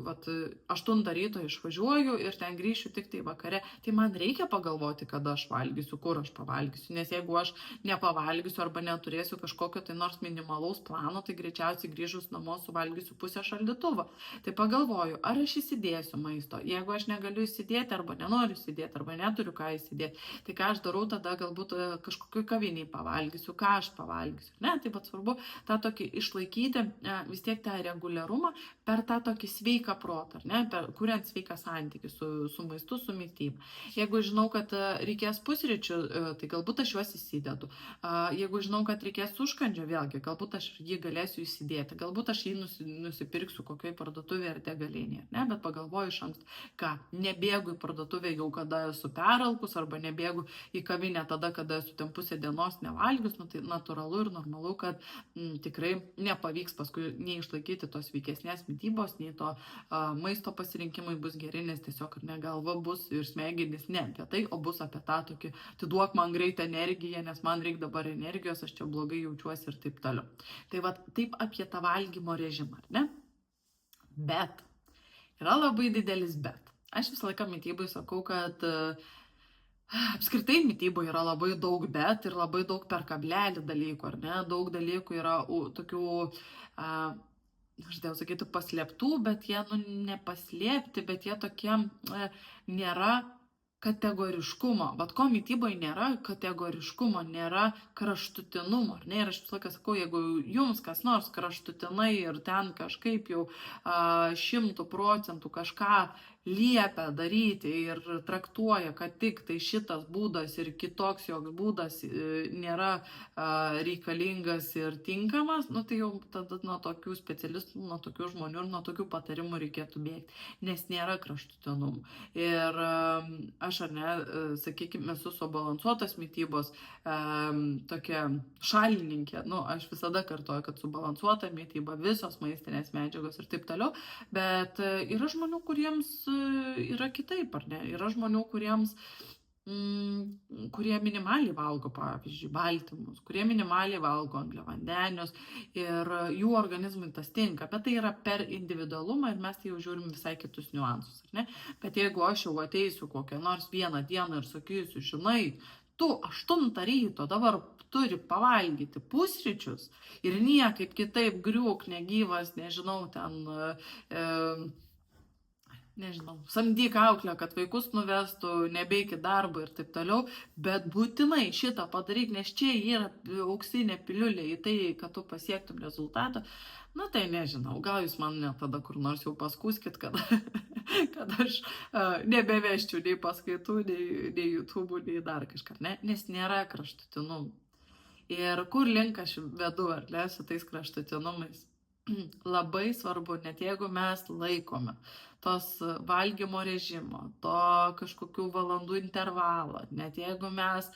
vat, 8 ryto išvažiuoju ir ten grįšiu tik tai vakare, tai man reikia pagalvoti, kada aš valgysiu, kur aš pavalgysiu, nes jeigu aš nepavalgysiu arba neturėsiu kažkokio tai nors minimalaus plano, tai greičiausiai grįžus namo suvalgysiu pusę šaldytuvo. Tai pagalvoju, ar aš įsidėsiu maisto, jeigu aš negaliu įsidėti arba nenoriu įsidėti arba neturiu ką įsidėti, tai ką aš darau, tada galbūt kažkokiu kaviniai pavalgysiu, ką aš pavalgysiu. Ne, tai pat svarbu tą tokį išlaikyti vis tiek tą reguliarumą per tą tokį sveiką protą, ne, kuriant sveiką santykį su maistu, su mityba. Jeigu žinau, kad reikės pusryčių, tai galbūt aš juos įsidedu. Jeigu žinau, kad reikės užkandžio, vėlgi, galbūt aš jį galėsiu įsidėti, galbūt aš jį nusipirksiu kokioj parduotuvėje ar degalinėje, ne, bet pagalvoju iš anksto, ką, nebėgu į parduotuvę jau kada esu peralkus arba nebėgu į kavinę tada, kada esu ten pusę dienos nevalgius, nu, tai natūralu ir normalu, kad tikrai nepavyks paskui nei išlaikyti tos sveikesnės mitybos, nei to maisto pasirinkimai bus geri, nes tiesiog ne galva bus ir smegenys ne apie tai, o bus apie tą tokį, tai duok man greitą energiją, nes man reikia dabar energijos, aš čia blogai jaučiuosi ir taip toliau. Tai va taip apie tą valgymo režimą, ne? Bet yra labai didelis bet. Aš visą laiką mitybai sakau, kad apskritai mityboje yra labai daug bet ir labai daug per kablelį dalykų, ar ne? Daug dalykų yra tokių, aš dėl sakyti, paslėptų, bet jie nepaslėpti, bet jie tokie nėra kategoriškumo. Bet ko mityboje nėra kategoriškumo, nėra kraštutinumo. Ne? Ir aš visą laiką sakau, jeigu jums kas nors kraštutinai ir ten kažkaip jau 100% kažką liepia daryti ir traktuoja, kad tik tai šitas būdas ir kitoks joks būdas nėra reikalingas ir tinkamas, nu tai jau tada nuo tokių specialistų, nuo tokių žmonių ir nuo tokių patarimų reikėtų bėgti, nes nėra kraštutinumų. Ir aš, ar ne, sakykime, esu subalansuotos mitybos tokia šalininkė, nu aš visada kartoju, kad subalansuota mityba, visos maistinės medžiagos ir taip toliau, bet yra žmonių, kuriems yra kitaip, ar ne? Yra žmonių, kurie minimaliai valgo, pavyzdžiui, baltymus, kurie minimaliai valgo angliavandenius ir jų organizmui tas tinka, bet tai yra per individualumą ir mes tai jau žiūrim visai kitus niuansus, ar ne? Bet jeigu aš jau ateisiu kokią nors vieną dieną ir sakysiu, žinai, tu 8 ryto dabar turi pavalgyti pusryčius ir niekaip kitaip griūk negyvas, nežinau, ten nežinau, samdyk auklę, kad vaikus nuvestų, nebeik į darbą ir taip toliau, bet būtinai šitą padaryk, nes čia yra auksinė piliulė į tai, kad tu pasiektum rezultatą. Na tai nežinau, gal jūs man net tada kur nors jau paskūskit, kad aš nebeveščiau nei paskaitų, nei YouTube, nei dar kažką, ne? Nes nėra kraštutinumų. Ir kur link aš vedu, ar ne, su tais kraštutinumais? Labai svarbu, net jeigu mes laikome tos valgymo režimo, to kažkokių valandų intervalą, net jeigu mes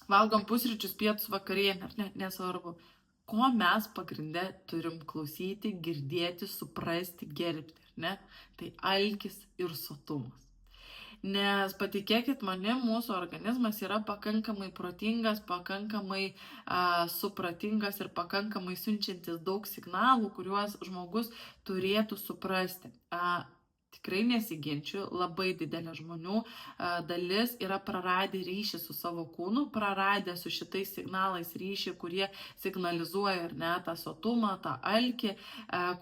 valgom pusryčius, pietus, vakarienę, ar ne, nesvarbu, ko mes pagrinde turim klausyti, girdėti, suprasti, gerbti, ar ne? Tai alkis ir sotumas. Nes patikėkit manim, mūsų organizmas yra pakankamai protingas, pakankamai supratingas ir pakankamai siunčiantis daug signalų, kuriuos žmogus turėtų suprasti. Tikrai nesiginčiu, labai didelė žmonių dalis yra praradę ryšį su savo kūnu, praradę su šitais signalais ryšį, kurie signalizuoja, ar ne, tą sotumą, tą alkį,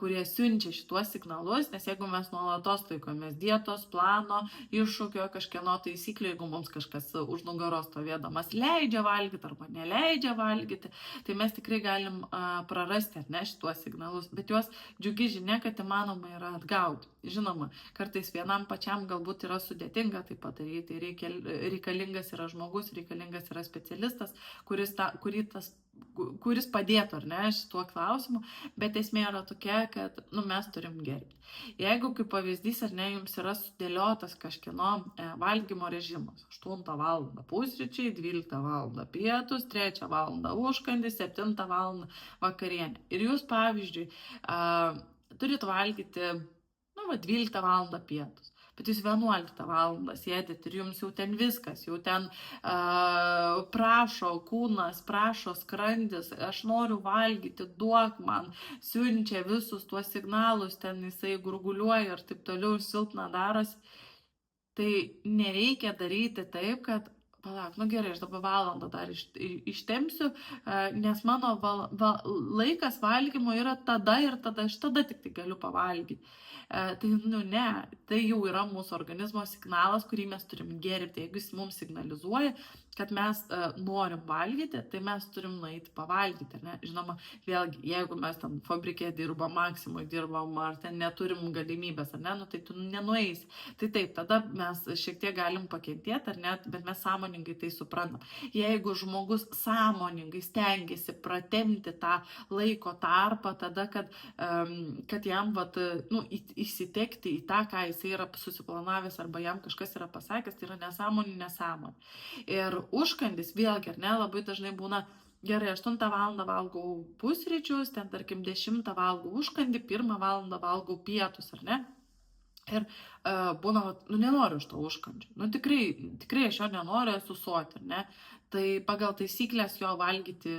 kurie siunčia šituos signalus, nes jeigu mes nuolatos laikomės dietos, plano, iššūkio, kažkieno taisyklių, jeigu mums kažkas už nugaros stovėdamas leidžia valgyti arba neleidžia valgyti, tai mes tikrai galim prarasti, ar ne, šituos signalus, bet juos džiugi žinia, kad įmanoma yra atgauti. Žinoma, kartais vienam pačiam galbūt yra sudėtinga tai padaryti, reikalingas yra žmogus, reikalingas yra specialistas, kuris padėtų, ar ne, šituo klausimu, bet esmė yra tokia, kad mes turim gerbti. Jeigu kaip pavyzdys, ar ne, jums yra sudėliotas kažkieno valgymo režimas, 8 valandą pusryčiai, 12 valandą pietus, 3 valandą užkandis, 7 valandą vakarienė. Ir jūs, pavyzdžiui, turit valgyti 12 valandą pietus. bet jūs 11 valandą sėdit ir jums jau ten viskas, jau ten prašo kūnas, prašo skrandis, aš noriu valgyti, duok man, siunčia visus tuos signalus, ten jisai gurguliuoja ir taip toliau, silpna darosi. Tai nereikia daryti taip, kad palauk, nu gerai, aš dabar valandą dar ištempsiu, nes mano laikas valgymo yra tada ir tada, aš tada tik tai galiu pavalgyti. Tai, nu ne, tai jau yra mūsų organizmo signalas, kurį mes turim gerbti. Jeigu jis mums signalizuoja, kad mes norim valgyti, tai mes turim nueiti pavalgyti. Ne? Žinoma, vėlgi, jeigu mes ten fabrike dirbam, Maksimui dirbam, ar ten neturim galimybės, ar ne, nu, tai tu nenueisi. Tai taip, tada mes šiek tiek galim pakentėti, ar ne, bet mes sąmoningai tai suprantam. Jeigu žmogus sąmoningai stengiasi pratemti tą laiko tarpą, tada, kad jam vat, nu, įsitekti į tą, ką jis yra susiplanavęs, arba jam kažkas yra pasakęs, tai yra nesąmonė. Ir užkandis vėlgi, ar ne, labai dažnai būna, gerai, 8 valandą valgau pusryčius, ten tarkim 10 valgau užkandį, 1 valandą valgau pietus, ar ne? Ir būna, nu nenoriu aš to užkandžio, nu tikrai aš jo nenoriu, esu soti, ar ne? Tai pagal taisyklės jo valgyti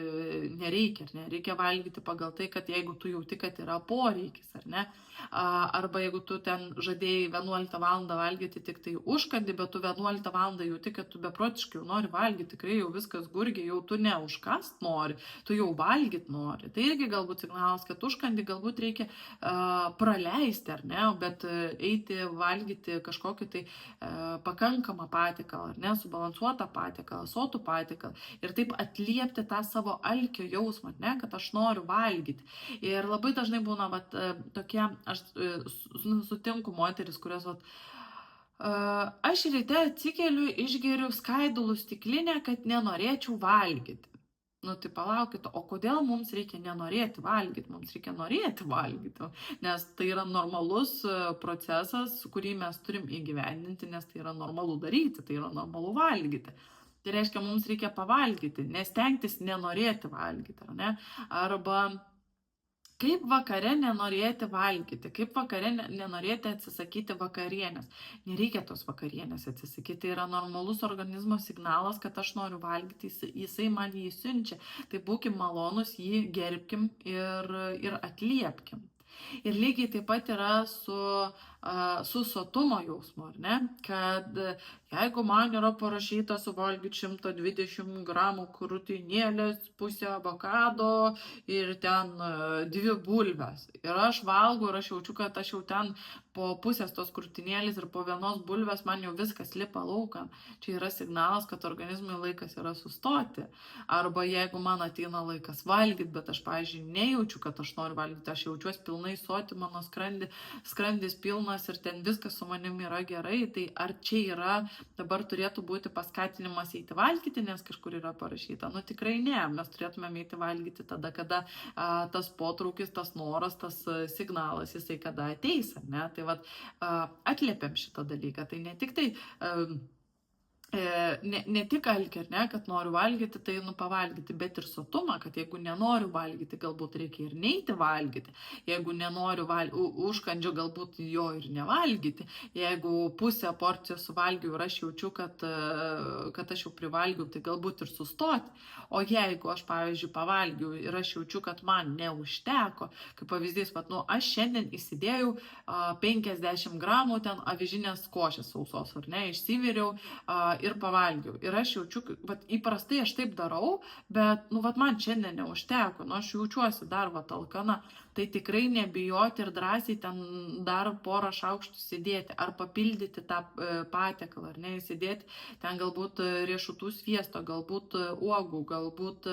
nereikia, ar ne? Reikia valgyti pagal tai, kad jeigu tu jauti, kad yra poreikis, ar ne? Arba jeigu tu ten žadėjai 11 valandą valgyti tik tai užkandį, bet tu 11 valandą jauti, kad tu beprotiškai jau nori valgyti, tikrai jau viskas gurgiai, jau tu ne užkast nori, tu jau valgyti nori. Tai irgi galbūt signalas, kad užkandį galbūt reikia praleisti, ar ne? Bet eiti valgyti kažkokį tai pakankamą patiekalą, ar ne? Subalansuotą patiekalą, sotų patiekalą. Ir taip atliepti tą savo alkio jausmą, ne? Kad aš noriu valgyti. Ir labai dažnai būna tokie, aš sutinku moteris, kurios aš ryte atsikeliu, išgeriu skaidulų stiklinę, kad nenorėčiau valgyti. Nu tai palaukite, o kodėl mums reikia nenorėti valgyti? Mums reikia norėti valgyti, nes tai yra normalus procesas, kurį mes turim įgyvendinti, nes tai yra normalu daryti, tai yra normalu valgyti. Tai reiškia, mums reikia pavalgyti, nestengtis nenorėti valgyti, ar ne? Arba kaip vakare nenorėti valgyti, kaip vakare nenorėti atsisakyti vakarienės. Nereikia tos vakarienės atsisakyti, tai yra normalus organizmo signalas, kad aš noriu valgyti, jisai man jį siunčia. Tai būkim malonus, jį gerbkim ir atliepkim. Ir lygiai taip pat yra su sotumo jausmu, ar ne? Kad jeigu man yra parašyta suvalgyti 120 gramų krūtinėlės, pusę avokado ir ten 2 bulves. Ir aš valgau ir aš jaučiu, kad aš jau ten po pusės tos krūtinėlės ir po vienos bulvės man jau viskas lipa laukan. Čia yra signalas, kad organizmui laikas yra sustoti. Arba jeigu man ateina laikas valgyti, bet aš, pavyzdžiui, nejaučiu, kad aš noriu valgyti, aš jaučiuosi pilnai soti, mano skrandis pilnas ir ten viskas su manimi yra gerai, tai ar čia yra, dabar turėtų būti paskatinimas eiti valgyti, nes kažkur yra parašyta? Nu tikrai ne, mes turėtume eiti valgyti tada, kada tas potraukis, tas noras, tas signalas, jisai kada ateis, ar ne? Tai atliepiam šitą dalyką, tai ne tik tai ne tik alkį, ar ne, kad noriu valgyti, tai pavalgyti, bet ir sotumą, kad jeigu nenoriu valgyti, galbūt reikia ir neiti valgyti. Jeigu nenoriu užkandžio, galbūt jo ir nevalgyti. Jeigu pusę porcijos suvalgiau ir aš jaučiu, kad aš jau privalgiau, tai galbūt ir sustoti. O jeigu aš, pavyzdžiui, pavalgiau ir aš jaučiu, kad man neužteko, kaip pavyzdys, aš šiandien įsidėjau 50 gramų ten avižinės košės sausos, ar ne, išsiviriau ir pavalgiau. Ir aš jaučiu, įprastai aš taip darau, bet, man šiandien neužteko, aš jaučiuosi dar alkana. Tai tikrai nebijoti ir drąsiai ten dar porą šaukštų įsidėti, ar papildyti tą patiekalą, ar ne, įsidėti ten galbūt riešutų sviesto, galbūt uogų, galbūt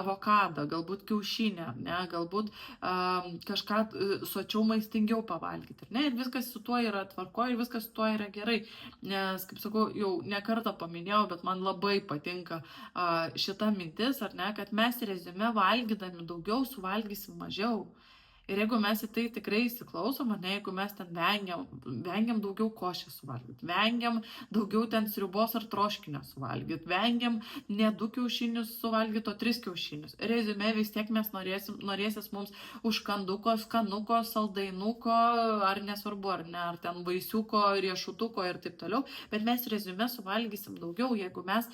avokadą, galbūt kiaušinę, ne, galbūt kažką sočiau maistingiau pavalgyti, ne, ir viskas su tuo yra tvarkoje, ir viskas su tuo yra gerai, nes, kaip sakau, jau ne kartą paminėjau, bet man labai patinka šita mintis, ar ne, kad mes reziume valgydami daugiau suvalgysim mažiau. Ir jeigu mes į tai tikrai įsiklausom, ne, jeigu mes ten vengiam daugiau košės suvalgyti, vengiam daugiau ten sriubos ar troškinio suvalgyti, vengiam ne 2 kiaušinius suvalgyti, o 3 kiaušinius. Rezume vis tiek mes norėsis mums užkanduko, skanuko, saldainuko, ar nesvarbu, ar ne, ar ten vaisiuko, riešutuko ir taip toliau, bet mes rezume suvalgysim daugiau, jeigu mes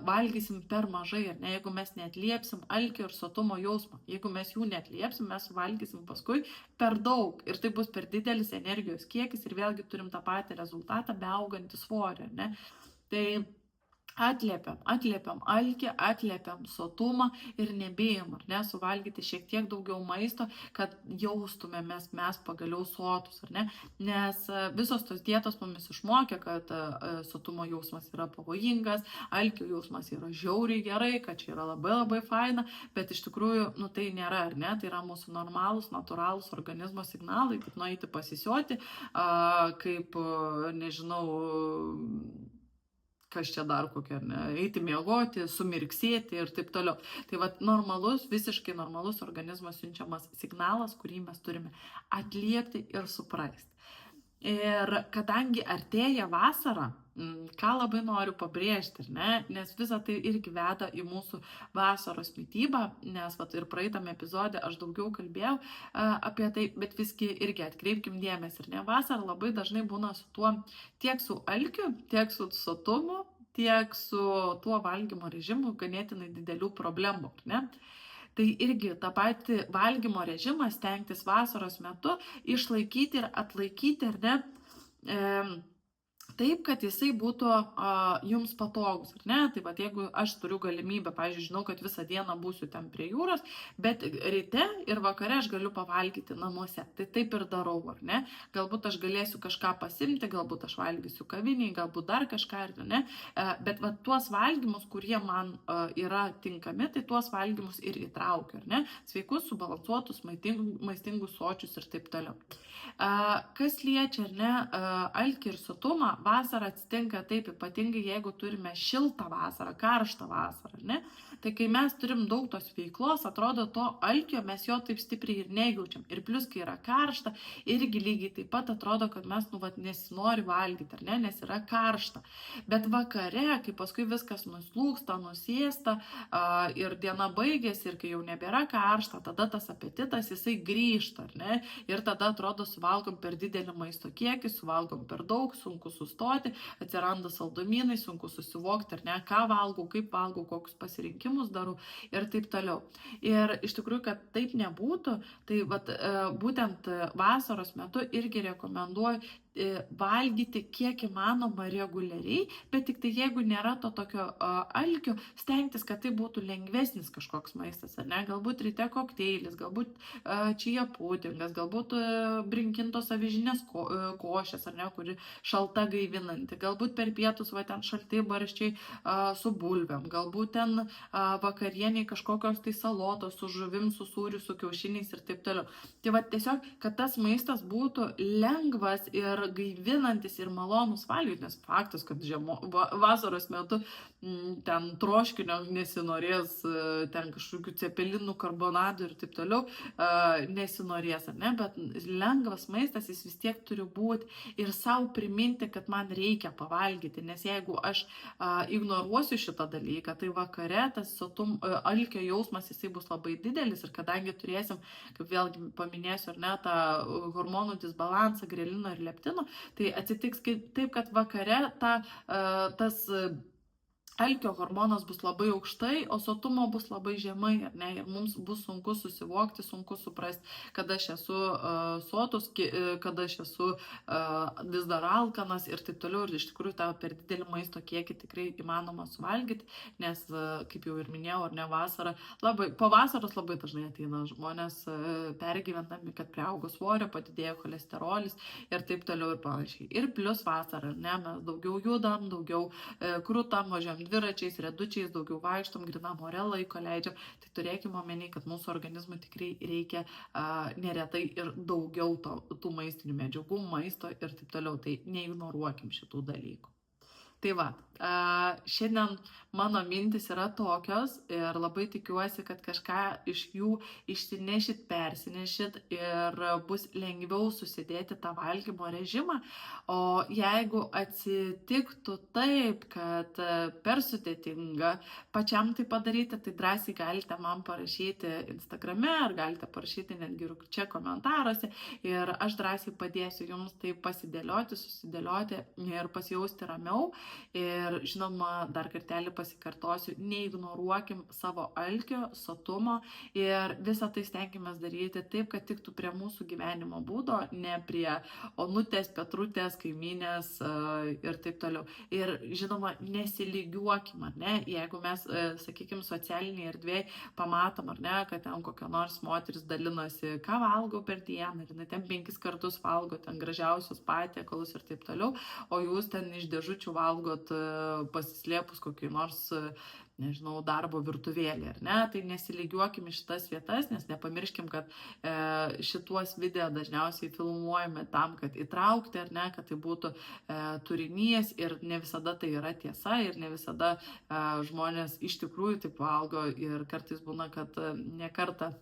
valgysim per mažai, ar ne, jeigu mes neatliepsim alkio ir sotumo jausmą. Jeigu mes jų neatliepsim, mes suvalgysim paskui per daug ir tai bus per didelis energijos kiekis ir vėlgi turim tą patį rezultatą beaugantį svorį, ne? Tai atliepiam alkį, atliepiam sotumą ir nebijom, ar ne, suvalgyti šiek tiek daugiau maisto, kad jaustumėmės mes pagaliau sotus, ar ne, nes visos tos dietos mumis išmokė, kad sotumo jausmas yra pavojingas, alkio jausmas yra žiauriai gerai, kad čia yra labai labai faina, bet iš tikrųjų, nu tai nėra, ar ne, tai yra mūsų normalūs, natūralūs organizmo signalai, kaip nueiti pasisioti, kaip, nežinau, kas čia dar kokia, ne, eiti miegoti, sumirksėti ir taip toliau. Tai vat normalus, visiškai normalus organizmo siunčiamas signalas, kurį mes turime atliepti ir suprasti. Ir kadangi artėja vasara, ką labai noriu pabrėžti, ne, nes visa tai irgi veda į mūsų vasaros mitybą, nes vat, ir praeitame epizode aš daugiau kalbėjau apie tai, bet visgi irgi atkreipkim dėmesį, ne, vasara labai dažnai būna su tuo, tiek su alkiu, tiek su sotumu, tiek su tuo valgymo režimu ganėtinai didelių problemų, ne? Tai irgi tą patį valgymo režimą stengtis vasaros metu išlaikyti ir atlaikyti, ar ne, taip, kad jisai būtų jums patogus, ar ne? Tai vat, jeigu aš turiu galimybę, pavyzdžiui, žinau, kad visą dieną būsiu ten prie jūros, bet ryte ir vakare aš galiu pavalgyti namuose. Tai taip ir darau, ar ne? Galbūt aš galėsiu kažką pasimti, galbūt aš valgysiu kaviniai, galbūt dar kažką, ar ne? Bet vat, tuos valgymus, kurie man yra tinkami, tai tuos valgymus ir įtraukiu, ar ne? Sveikus, subalansuotus, maistingus, sočius ir taip toliau. Kas liečia, ar ne, alkį ir sotumą, vasara atsitinka taip, ypatingai jeigu turime šiltą vasarą, karštą vasarą, ne? Tai kai mes turim daug tos veiklos, atrodo to alkio mes jo taip stipriai ir nejaučiam. Ir plus, kai yra karšta, irgi lygiai taip pat atrodo, kad mes nesinori valgyti, ar ne, nes yra karšta. Bet vakare, kai paskui viskas nuslūksta, nusėsta ir diena baigėsi ir kai jau nebėra karšta, tada tas apetitas jisai grįžta, ar ne? Ir tada atrodo suvalgom per didelį maisto kiekį, suvalgom per daug, sunku sustoti, atsiranda saldumynai, sunku susivokti, ar ne, ką valgau, kaip valgau, kokius pasirinkimus darau ir taip toliau. Ir iš tikrųjų, kad taip nebūtų, tai vat, būtent vasaros metu irgi rekomenduoju valgyti kiek įmanoma reguliariai, bet tik tai jeigu nėra to tokio alkio, stengtis, kad tai būtų lengvesnis kažkoks maistas, ar ne, galbūt ryte kokteilis, galbūt čia pudingas, galbūt brinkintos avižinės košės, ar ne, kuri šalta gaivinanti, galbūt per pietus va ten šalti barščiai su bulvėm, galbūt ten vakarieniai kažkokios tai salotos su žuvim, su sūriu, su kiaušiniais ir taip toliau. Tai va tiesiog, kad tas maistas būtų lengvas ir gaivinantis ir malonus valgyti, nes faktas, kad vasaros metu ten troškinio nesinorės, ten kažkokių cepelinų, karbonadų ir taip toliau nesinorės, ar ne, bet lengvas maistas jis vis tiek turi būti ir savo priminti, kad man reikia pavalgyti, nes jeigu aš ignoruosiu šitą dalyką, tai vakare tas alkio jausmas jisai bus labai didelis ir kadangi turėsim, kaip vėlgi paminėsiu, ar ne, tą hormonų disbalansą, grelino ir leptino, tai atsitiks taip, kad vakare tas alkio hormonas bus labai aukštai, o sotumo bus labai žemai, ar ne, ir mums bus sunku susivokti, sunku suprasti, kada aš esu sotus, kada aš esu vis dar alkanas ir taip toliau, ir iš tikrųjų tą per didelį maisto kiekį tikrai įmanoma suvalgyti, nes, kaip jau ir minėjau, ar ne, po vasaros labai dažnai ateina žmonės pergyvendami, kad priaugo svorio, padidėjo cholesterolis ir taip toliau ir panašiai. Ir plus vasarą, ar ne, mes daugiau judam, daugiau krutam, važiuojam dviračiais, redučiais, daugiau vaikštom, grynam ore laiko leidžiam, tai turėkime omeny, kad mūsų organizmui tikrai reikia neretai ir daugiau tų maistinių medžiagų, maisto ir taip toliau, tai neignoruokim šitų dalykų. Tai va, Šiandien mano mintis yra tokios ir labai tikiuosi, kad kažką iš jų išsinešit, persinešit ir bus lengviau susidėti tą valgymo režimą. O jeigu atsitiktų taip, kad per sudėtinga pačiam tai padaryti, tai drąsiai galite man parašyti Instagrame ar galite parašyti netgi čia komentaruose ir aš drąsiai padėsiu jums tai pasidėlioti, susidėlioti ir pasijausti ramiau. Ir žinoma, dar kartelį pasikartosiu, neignoruokim savo alkio, sotumo ir visą tai stenkimės daryti taip, kad tiktų prie mūsų gyvenimo būdo, ne prie onutės, petrutės, kaiminės ir taip toliau. Ir žinoma, nesilygiuokim, ar ne, jeigu mes, sakykime, socialiniai erdvėje pamatom, ar ne, kad ten kokia nors moteris dalinosi, ką valgo per dieną, ir jinai ten 5 kartus valgo ten gražiausius patiekalus ir taip toliau, o jūs ten iš dėžučių valgot pasislėpus kokį nors, nežinau, darbo virtuvėlį, ar ne, tai nesilygiuokim į šitas vietas, nes nepamirškim, kad šituos video dažniausiai filmuojame tam, kad įtraukti, ar ne, kad tai būtų turinys ir ne visada tai yra tiesa ir ne visada žmonės iš tikrųjų taip valgo ir kartais būna, kad ne kartą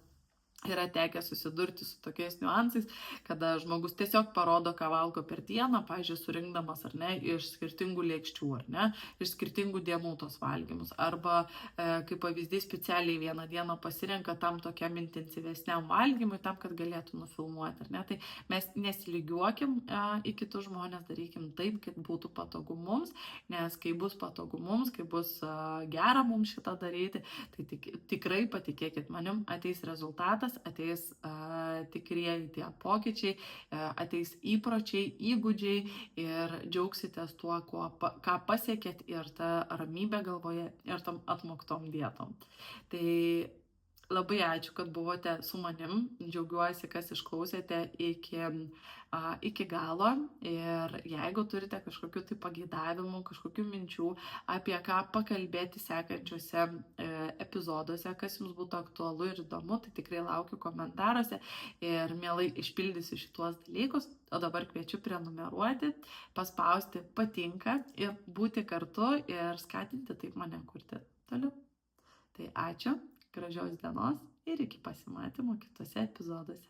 yra tekę susidurti su tokiais niuansais, kada žmogus tiesiog parodo, ką valgo per dieną, pavyzdžiui, surinkdamas, ar ne, iš skirtingų lėkščių, ar ne, iš skirtingų dienų tos valgymus. Arba, kaip pavyzdys, specialiai vieną dieną pasirenka tam tokiam intensyvesniam valgymui, tam, kad galėtų nufilmuoti, ar ne. Tai mes nesilygiuokim į kitus žmonės, darykim taip, kad būtų patogu mums, nes kai bus patogu mums, kai bus gera mums šitą daryti, tai tikrai patikėkit manim, ateis rezultatas, ateis tikrieji tie pokyčiai, ateis įpročiai, įgūdžiai ir džiaugsitės tuo, ką pasiekėt ir tą ramybę galvoje ir tam atmoktom dietom. Tai labai ačiū, kad buvote su manim, džiaugiuosi, kas išklausėte iki galo ir jeigu turite kažkokių tai pageidavimų, kažkokių minčių, apie ką pakalbėti sekančiuose epizoduose, kas jums būtų aktualu ir įdomu, tai tikrai laukiu komentaruose ir mielai išpildysiu šituos dalykus. O dabar kviečiu prenumeruoti, paspausti patinka ir būti kartu ir skatinti taip mane kurti toliau. Tai ačiū. Gražios dienos ir iki pasimatymo kitose epizoduose.